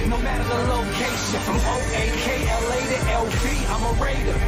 no matter the location. From O-A-K-L-A to L-V, I'm a Raider.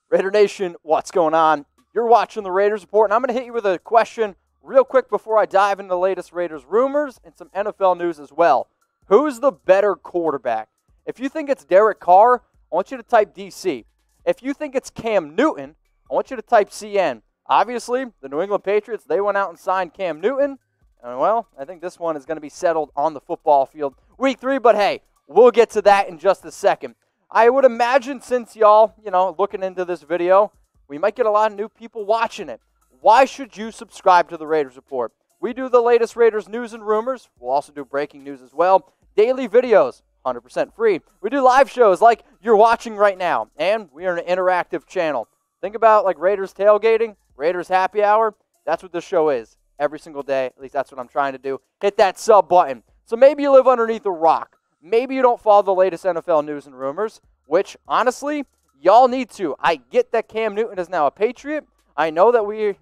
Raider Nation, what's going on? You're watching the Raiders Report, and I'm going to hit you with a question real quick before I dive into the latest Raiders rumors and some NFL news as well. Who's the better quarterback? If you think it's Derek Carr, I want you to type DC. If you think it's Cam Newton, I want you to type CN. Obviously, the New England Patriots, they went out and signed Cam Newton. And, well, I think this one is going to be settled on the football field week 3. But, hey, we'll get to that in just a second. I would imagine since y'all, looking into this video, we might get a lot of new people watching it. Why should you subscribe to the Raiders Report? We do the latest Raiders news and rumors. We'll also do breaking news as well. Daily videos, 100% free. We do live shows like you're watching right now. And we are an interactive channel. Think about like Raiders tailgating, Raiders happy hour. That's what this show is every single day. At least that's what I'm trying to do. Hit that sub button. So maybe you live underneath a rock. Maybe you don't follow the latest NFL news and rumors, which, honestly, y'all need to. I get that Cam Newton is now a Patriot. I know that we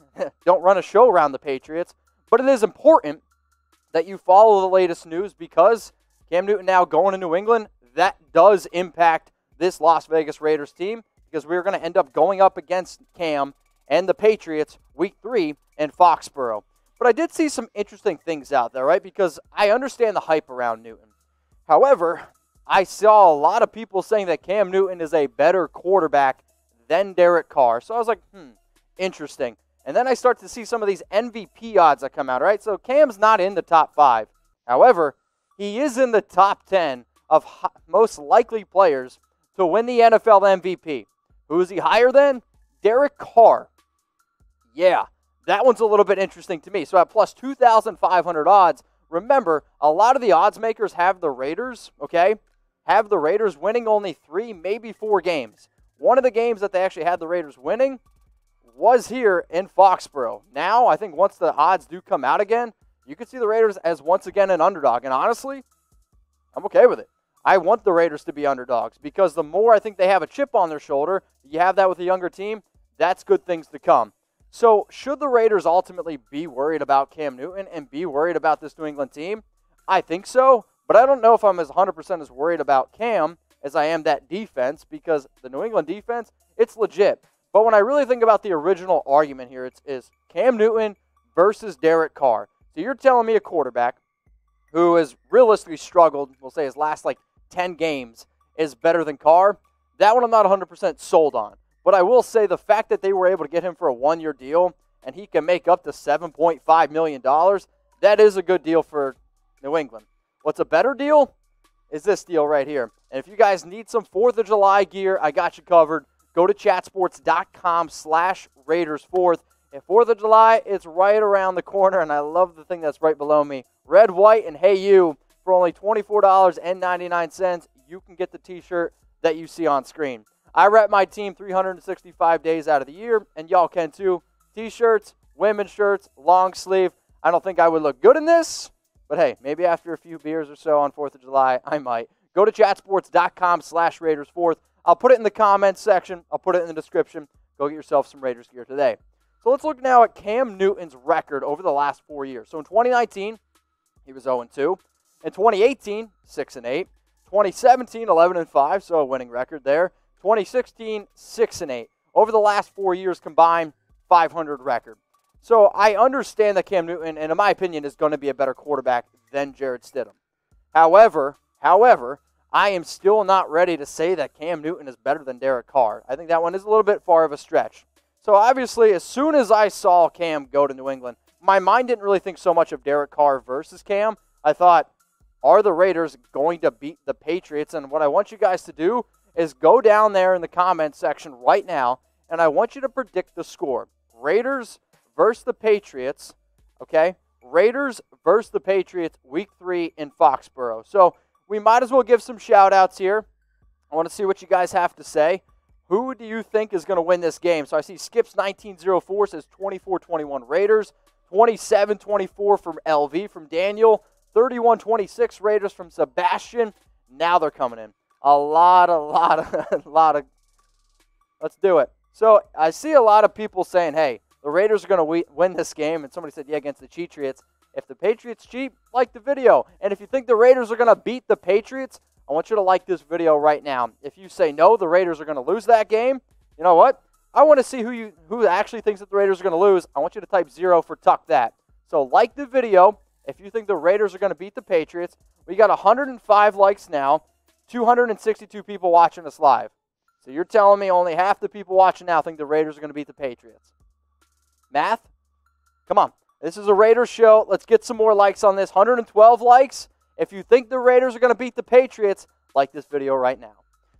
don't run a show around the Patriots, but it is important that you follow the latest news because Cam Newton now going to New England, that does impact this Las Vegas Raiders team because we're going to end up going up against Cam and the Patriots week 3 in Foxborough. But I did see some interesting things out there, right? Because I understand the hype around Newton. However, I saw a lot of people saying that Cam Newton is a better quarterback than Derek Carr. So I was like, interesting. And then I start to see some of these MVP odds that come out, right? So Cam's not in the top 5. However, he is in the top 10 of most likely players to win the NFL MVP. Who is he higher than? Derek Carr. Yeah, that one's a little bit interesting to me. So at plus 2,500 odds, remember, a lot of the odds makers have the Raiders, okay? Have the Raiders winning only 3, maybe 4 games. One of the games that they actually had the Raiders winning was here in Foxborough. Now, I think once the odds do come out again, you could see the Raiders as once again an underdog. And honestly, I'm okay with it. I want the Raiders to be underdogs because the more I think they have a chip on their shoulder, you have that with a younger team, that's good things to come. So should the Raiders ultimately be worried about Cam Newton and be worried about this New England team? I think so, but I don't know if I'm as 100% as worried about Cam as I am that defense because the New England defense, it's legit. But when I really think about the original argument here, it's Cam Newton versus Derek Carr. So you're telling me a quarterback who has realistically struggled, we'll say his last 10 games, is better than Carr? That one I'm not 100% sold on. But I will say the fact that they were able to get him for a 1-year deal and he can make up to $7.5 million, that is a good deal for New England. What's a better deal is this deal right here. And if you guys need some 4th of July gear, I got you covered. Go to chatsports.com/Raiders4th. And 4th of July, it's right around the corner, and I love the thing that's right below me. Red, white, and Hey You for only $24.99. You can get the t-shirt that you see on screen. I rep my team 365 days out of the year, and y'all can too. T-shirts, women's shirts, long sleeve. I don't think I would look good in this, but hey, maybe after a few beers or so on 4th of July, I might. Go to chatsports.com/Raiders4th. I'll put it in the comments section. I'll put it in the description. Go get yourself some Raiders gear today. So let's look now at Cam Newton's record over the last 4 years. So in 2019, he was 0-2. In 2018, 6-8. 2017, 11-5, so a winning record there. 2016, 6-8. Over the last 4 years combined, 500 record. So I understand that Cam Newton, and in my opinion, is going to be a better quarterback than Jarrett Stidham. However, I am still not ready to say that Cam Newton is better than Derek Carr. I think that one is a little bit far of a stretch. So obviously, as soon as I saw Cam go to New England, my mind didn't really think so much of Derek Carr versus Cam. I thought, are the Raiders going to beat the Patriots? And what I want you guys to do is go down there in the comments section right now, and I want you to predict the score. Raiders versus the Patriots, okay? Raiders versus the Patriots, week 3 in Foxborough. So we might as well give some shout-outs here. I want to see what you guys have to say. Who do you think is going to win this game? So I see Skips1904 says 24-21 Raiders, 27-24 from LV from Daniel, 31-26 Raiders from Sebastian. Now they're coming in. A lot of. Let's do it. So I see a lot of people saying, hey, the Raiders are going to win this game. And somebody said, yeah, against the Patriots. If the Patriots cheat, like the video. And if you think the Raiders are going to beat the Patriots, I want you to like this video right now. If you say no, the Raiders are going to lose that game, you know what? I want to see who actually thinks that the Raiders are going to lose. I want you to type 0 for tuck that. So like the video if you think the Raiders are going to beat the Patriots. We got 105 likes now, 262 people watching us live. So you're telling me only half the people watching now think the Raiders are going to beat the Patriots. Math? Come on. This is a Raiders show. Let's get some more likes on this. 112 likes. If you think the Raiders are going to beat the Patriots, like this video right now.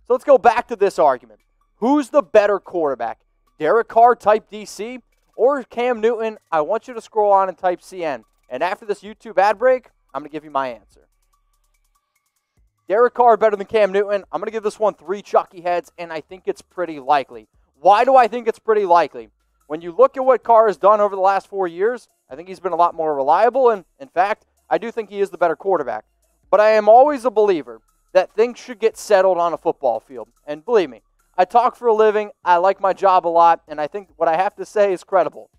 So let's go back to this argument. Who's the better quarterback? Derek Carr, type DC, or Cam Newton? I want you to scroll on and type CN. And after this YouTube ad break, I'm going to give you my answer. Derek Carr better than Cam Newton. I'm going to give this one 3 Chucky heads, and I think it's pretty likely. Why do I think it's pretty likely? When you look at what Carr has done over the last 4 years, I think he's been a lot more reliable, and in fact, I do think he is the better quarterback. But I am always a believer that things should get settled on a football field. And believe me, I talk for a living, I like my job a lot, and I think what I have to say is credible.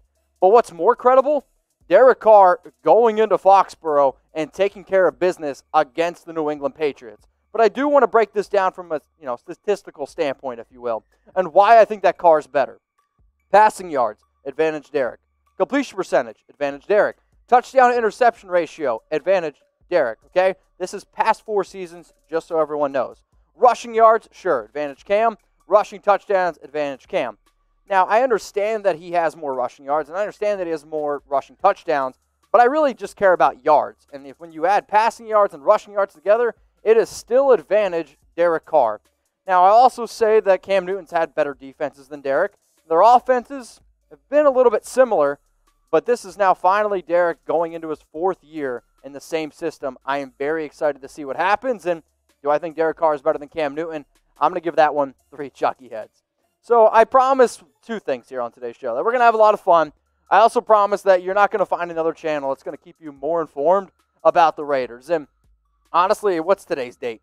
But what's more credible? Derek Carr going into Foxborough and taking care of business against the New England Patriots. But I do want to break this down from a statistical standpoint, if you will, and why I think that Carr is better. Passing yards, advantage Derek. Completion percentage, advantage Derek. Touchdown to interception ratio, advantage Derek, okay? This is past 4 seasons, just so everyone knows. Rushing yards, sure, advantage Cam. Rushing touchdowns, advantage Cam. Now, I understand that he has more rushing yards, and I understand that he has more rushing touchdowns, but I really just care about yards. And when you add passing yards and rushing yards together, it is still advantage Derek Carr. Now, I also say that Cam Newton's had better defenses than Derek. Their offenses have been a little bit similar, but this is now finally Derek going into his 4th year in the same system. I am very excited to see what happens, and do I think Derek Carr is better than Cam Newton? I'm going to give that one 3 Chucky heads. So I promise 2 things here on today's show. That we're going to have a lot of fun. I also promise that you're not going to find another channel that's going to keep you more informed about the Raiders. And honestly, what's today's date?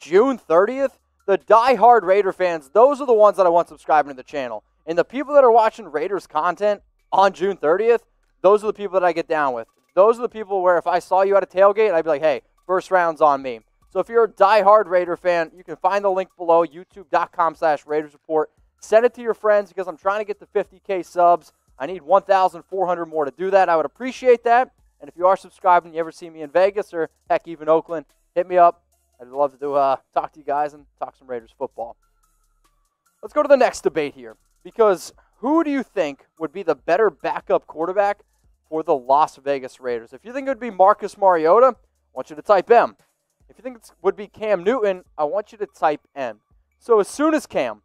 June 30th? The die-hard Raider fans, those are the ones that I want subscribing to the channel. And the people that are watching Raiders content on June 30th, those are the people that I get down with. Those are the people where if I saw you at a tailgate, I'd be like, hey, first round's on me. So if you're a die-hard Raider fan, you can find the link below, youtube.com/Raiders Report. Send it to your friends because I'm trying to get to 50K subs. I need 1,400 more to do that. I would appreciate that. And if you are subscribed and you ever see me in Vegas or, heck, even Oakland, hit me up. I'd love to talk to you guys and talk some Raiders football. Let's go to the next debate here. Because who do you think would be the better backup quarterback for the Las Vegas Raiders? If you think it would be Marcus Mariota, I want you to type M. If you think it would be Cam Newton, I want you to type N. So as soon as Cam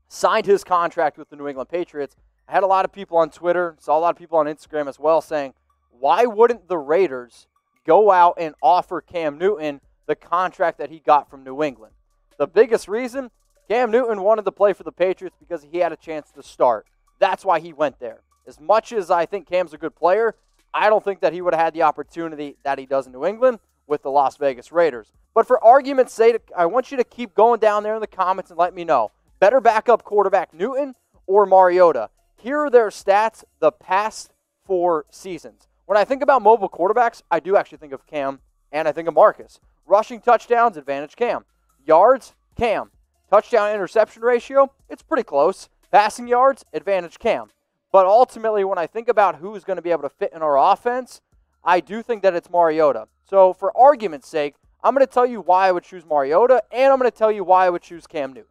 signed his contract with the New England Patriots, I had a lot of people on Twitter, saw a lot of people on Instagram as well saying, why wouldn't the Raiders go out and offer Cam Newton the contract that he got from New England? The biggest reason, Cam Newton wanted to play for the Patriots because he had a chance to start. That's why he went there. As much as I think Cam's a good player, I don't think that he would have had the opportunity that he does in New England with the Las Vegas Raiders. But for argument's sake, I want you to keep going down there in the comments and let me know. Better backup quarterback, Newton or Mariota? Here are their stats the past 4 seasons. When I think about mobile quarterbacks, I do actually think of Cam and I think of Marcus. Rushing touchdowns, advantage Cam. Yards, Cam. Touchdown interception ratio, it's pretty close. Passing yards, advantage Cam. But ultimately, when I think about who's going to be able to fit in our offense, I do think that it's Mariota. So for argument's sake, I'm going to tell you why I would choose Mariota, and I'm going to tell you why I would choose Cam Newton.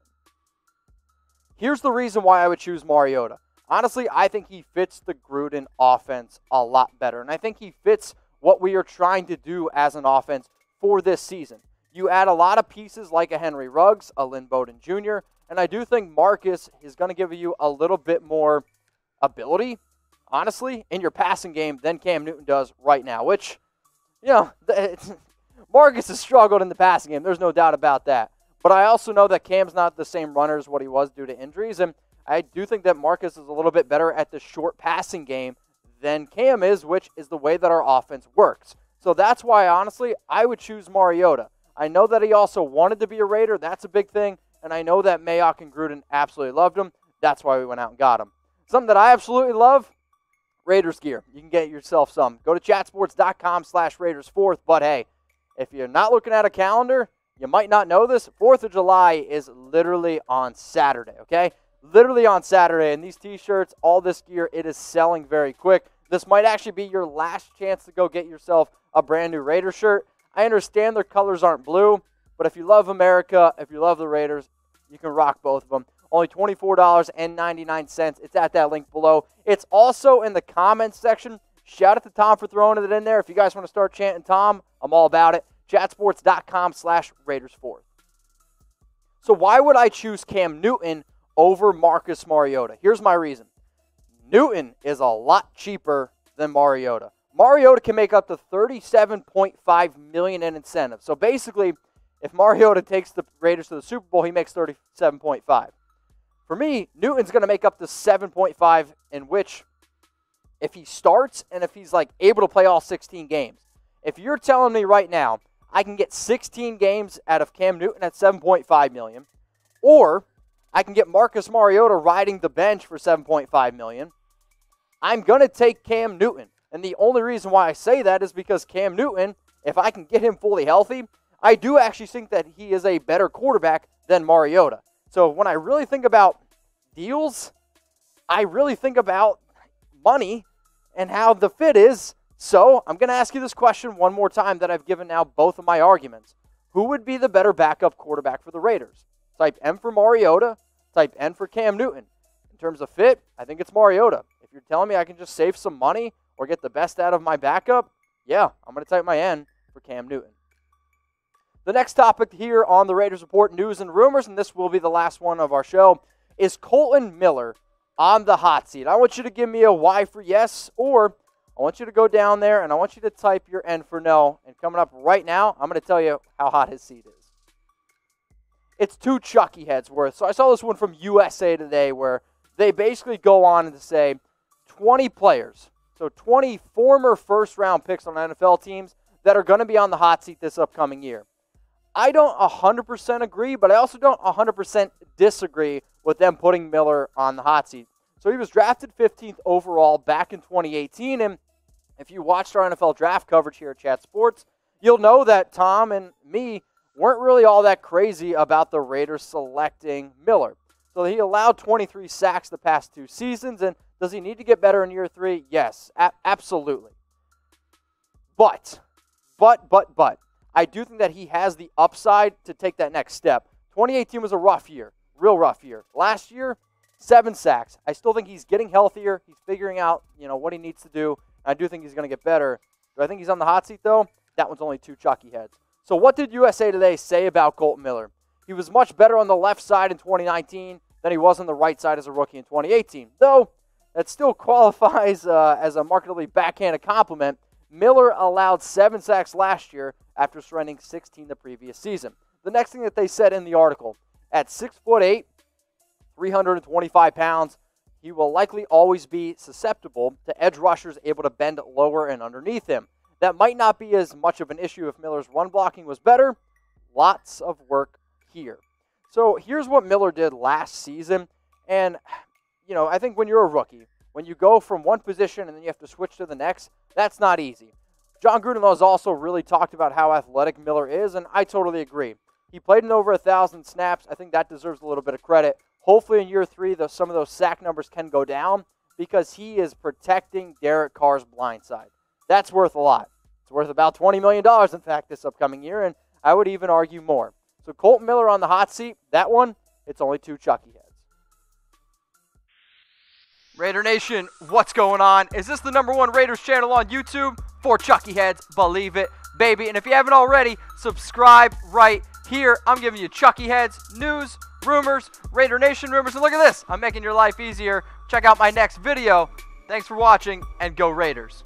Here's the reason why I would choose Mariota. Honestly, I think he fits the Gruden offense a lot better, and I think he fits what we are trying to do as an offense for this season. You add a lot of pieces like a Henry Ruggs, a Lynn Bowden Jr., and I do think Marcus is going to give you a little bit more ability, honestly, in your passing game than Cam Newton does right now, which, Marcus has struggled in the passing game. There's no doubt about that. But I also know that Cam's not the same runner as what he was due to injuries, and I do think that Marcus is a little bit better at the short passing game than Cam is, which is the way that our offense works. So that's why, honestly, I would choose Mariota. I know that he also wanted to be a Raider. That's a big thing. And I know that Mayock and Gruden absolutely loved him. That's why we went out and got him. Something that I absolutely love, Raiders gear. You can get yourself some. Go to chatsports.com/Raiders4th. But hey, if you're not looking at a calendar, you might not know this. 4th of July is literally on Saturday, okay? Literally on Saturday. And these t-shirts, all this gear, it is selling very quick. This might actually be your last chance to go get yourself a brand new Raiders shirt. I understand their colors aren't blue, but if you love America, if you love the Raiders, you can rock both of them. Only $24.99. It's at that link below. It's also in the comments section. Shout out to Tom for throwing it in there. If you guys want to start chanting Tom, I'm all about it. Chatsports.com/Raiders4th. So why would I choose Cam Newton over Marcus Mariota? Here's my reason. Newton is a lot cheaper than Mariota. Mariota can make up to $37.5 million in incentives. So basically, if Mariota takes the Raiders to the Super Bowl, he makes $37.5. For me, Newton's going to make up to $7.5, in which, if he starts and if he's like able to play all 16 games, if you're telling me right now I can get 16 games out of Cam Newton at $7.5 million, or I can get Marcus Mariota riding the bench for $7.5 million, I'm going to take Cam Newton. And the only reason why I say that is because Cam Newton, if I can get him fully healthy, I do actually think that he is a better quarterback than Mariota. So when I really think about deals, I really think about money and how the fit is. So I'm going to ask you this question one more time that I've given now both of my arguments. Who would be the better backup quarterback for the Raiders? Type M for Mariota, type N for Cam Newton. In terms of fit, I think it's Mariota. If you're telling me I can just save some money or get the best out of my backup, yeah, I'm going to type my N for Cam Newton. The next topic here on the Raiders Report, news and rumors, and this will be the last one of our show, is Kolton Miller on the hot seat. I want you to give me a Y for yes, or I want you to go down there and I want you to type your N for no. And coming up right now, I'm going to tell you how hot his seat is. It's 2 Chucky heads worth. So I saw this one from USA Today where they basically go on to say 20 players, so 20 former first-round picks on NFL teams that are going to be on the hot seat this upcoming year. I don't 100% agree, but I also don't 100% disagree with them putting Miller on the hot seat. So he was drafted 15th overall back in 2018, and if you watched our NFL draft coverage here at Chat Sports, you'll know that Tom and me weren't really all that crazy about the Raiders selecting Miller. So he allowed 23 sacks the past 2 seasons, and does he need to get better in year 3? Yes, absolutely. But, I do think that he has the upside to take that next step. 2018 was a rough year, real rough year. Last year, 7 sacks. I still think he's getting healthier. He's figuring out, what he needs to do. I do think he's going to get better. Do I think he's on the hot seat, though? That one's only 2 Chucky heads. So what did USA Today say about Kolton Miller? He was much better on the left side in 2019 than he was on the right side as a rookie in 2018. Though, that still qualifies as a markedly backhanded compliment. Miller allowed 7 sacks last year after surrendering 16 the previous season. The next thing that they said in the article, at 6'8", 325 pounds, he will likely always be susceptible to edge rushers able to bend lower and underneath him. That might not be as much of an issue if Miller's run blocking was better. Lots of work here. So here's what Miller did last season. And, I think when you're a rookie, when you go from one position and then you have to switch to the next, that's not easy. John Gruden has also really talked about how athletic Miller is, and I totally agree. He played in over 1,000 snaps. I think that deserves a little bit of credit. Hopefully in year 3, some of those sack numbers can go down because he is protecting Derek Carr's blind side. That's worth a lot. It's worth about $20 million, in fact, this upcoming year, and I would even argue more. So Kolton Miller on the hot seat, that one, it's only 2 Chucky heads. Raider Nation, what's going on? Is this the #1 Raiders channel on YouTube? For Chucky heads, believe it, baby. And if you haven't already, subscribe right here. I'm giving you Chucky heads, news, rumors, Raider Nation rumors. And look at this, I'm making your life easier. Check out my next video. Thanks for watching, and go Raiders.